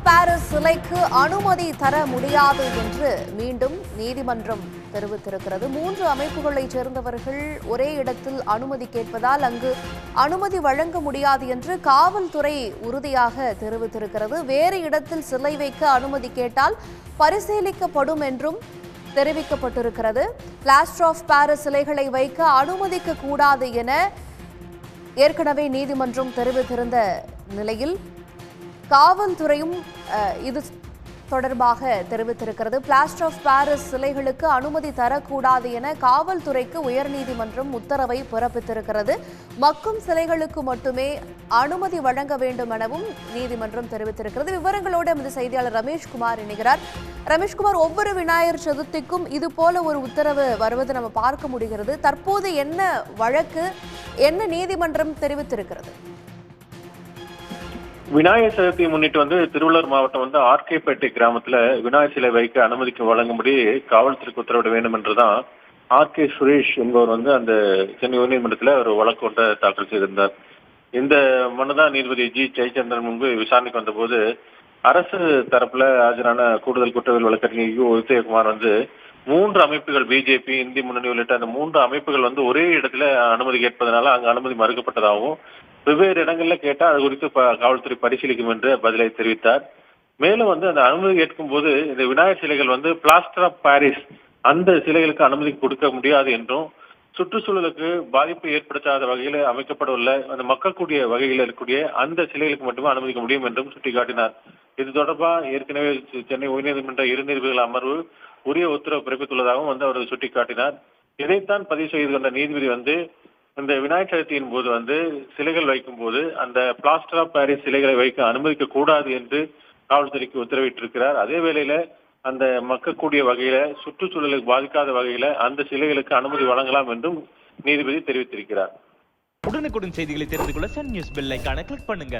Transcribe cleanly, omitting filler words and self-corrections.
Paris சிலைக்கு அனுமதி தர முடியாது என்று மீண்டும் நீதிமன்றம் தெரிவித்திருக்கிறது. 3 அமைப்புகளைச் சேர்ந்தவர்கள் ஒரே இடத்தில் அனுமதி கேட்பதால் அங்கு அனுமதி வழங்க முடியாது என்று காவல்துறை உறுதியாக தெரிவித்திருக்கிறது. வேறு இடத்தில் சிலை வைக்க அனுமதி கேட்டால் பரிசீலிக்கப்படும் என்றும் தெரிவிக்கப்பட்டிருக்கிறது. பிளாஸ்டர் ஆஃப் பாரிஸ் சிலைகளை வைக்க அனுமதிக்க கூடாது என ஏற்கனவே நீதிமன்றம் தெரிவித்திருந்த நிலையில் காவல்துறையும் இது தொடர்பாக தெரிவித்திருக்கிறது. பிளாஸ்டர் ஆஃப் பாரிஸ் சிலைகளுக்கு அனுமதி தரக்கூடாது என காவல்துறைக்கு உயர்நீதிமன்றம் உத்தரவை பிறப்பித்திருக்கிறது. மக்கும் சிலைகளுக்கு மட்டுமே அனுமதி வழங்க வேண்டும் எனவும் நீதிமன்றம் தெரிவித்திருக்கிறது. விவரங்களோடு எமது செய்தியாளர் ரமேஷ்குமார் இணைகிறார். ரமேஷ்குமார், ஒவ்வொரு விநாயகர் சதுர்த்திக்கும் இது போல ஒரு உத்தரவு வருவது நம்ம பார்க்க முடிகிறது. தற்போது என்ன வழக்கு, என்ன நீதிமன்றம் தெரிவித்திருக்கிறது? விநாயகர் சதுர்த்தியை முன்னிட்டு திருவள்ளூர் மாவட்டம் ஆர்கேப்பேட்டை கிராமத்துல விநாயகர் சிலை வைக்க அனுமதிக்கு வழங்கும்படி காவல்துறைக்கு உத்தரவிட வேண்டும் என்றுதான் ஆர்.கே. சுரேஷ் என்பவர் அந்த சென்னை உயர்நீதிமன்றத்தில் ஒரு வழக்கு ஒன்றை தாக்கல் செய்திருந்தார். இந்த மனுதான் நீதிபதி ஜி. ஜெயச்சந்திரன் முன்பு விசாரணைக்கு வந்தபோது அரசு தரப்புல ஆஜரான கூடுதல் குற்றவியல் வழக்கறிஞர் யு. உதயகுமார் 3 அமைப்புகள், பிஜேபி, இந்திய முன்னணி உள்ளிட்ட அந்த 3 அமைப்புகள் ஒரே இடத்துல அனுமதி கேட்பதனால அங்கு அனுமதி மறுக்கப்பட்டதாகவும், வெவ்வேறு இடங்கள்ல கேட்டா அது குறித்து காவல்துறை பரிசீலிக்கும் என்று பதிலை தெரிவித்தார். மேலும் அந்த அனுமதி கேட்கும் போது இந்த விநாயகர் சிலைகள் பிளாஸ்டர் ஆஃப் பாரிஸ் அந்த சிலைகளுக்கு அனுமதி கொடுக்க முடியாது என்றும், சுற்றுச்சூழலுக்கு பாதிப்பு ஏற்படுத்தாத வகையில் அமைக்கப்படவுள்ள அந்த மக்கக்கூடிய வகையில் இருக்கக்கூடிய அந்த சிலைகளுக்கு மட்டுமே அனுமதிக்க முடியும் என்றும் சுட்டிக்காட்டினார். இது தொடர்பாக ஏற்கனவே சென்னை உயர்நீதிமன்ற 2 நீதிபதிகள் அமர்வு உரிய உத்தரவு பிறப்பித்துள்ளதாகவும் அவர் சுட்டிக்காட்டினார். இதைத்தான் பதிவு செய்து கொண்ட நீதிபதி இந்த விநாயகர் சதுர்த்தியின் போது சிலைகள் வைக்கும் போது அந்த பிளாஸ்டர் ஆஃப் பாரிஸ் சிலைகளை வைக்க அனுமதிக்க கூடாது என்று காவல்துறைக்கு உத்தரவிட்டிருக்கிறார். அதே வேளையில அந்த மக்கக்கூடிய வகையில, சுற்றுச்சூழலுக்கு பாதிக்காத வகையில அந்த சிலைகளுக்கு அனுமதி வழங்கலாம் என்றும் நீதிபதி தெரிவித்திருக்கிறார். உடனுக்குடன் செய்திகளை தெரிந்து கொள்ள சன் நியூஸ் பெல் ஐகானை கிளிக் பண்ணுங்க.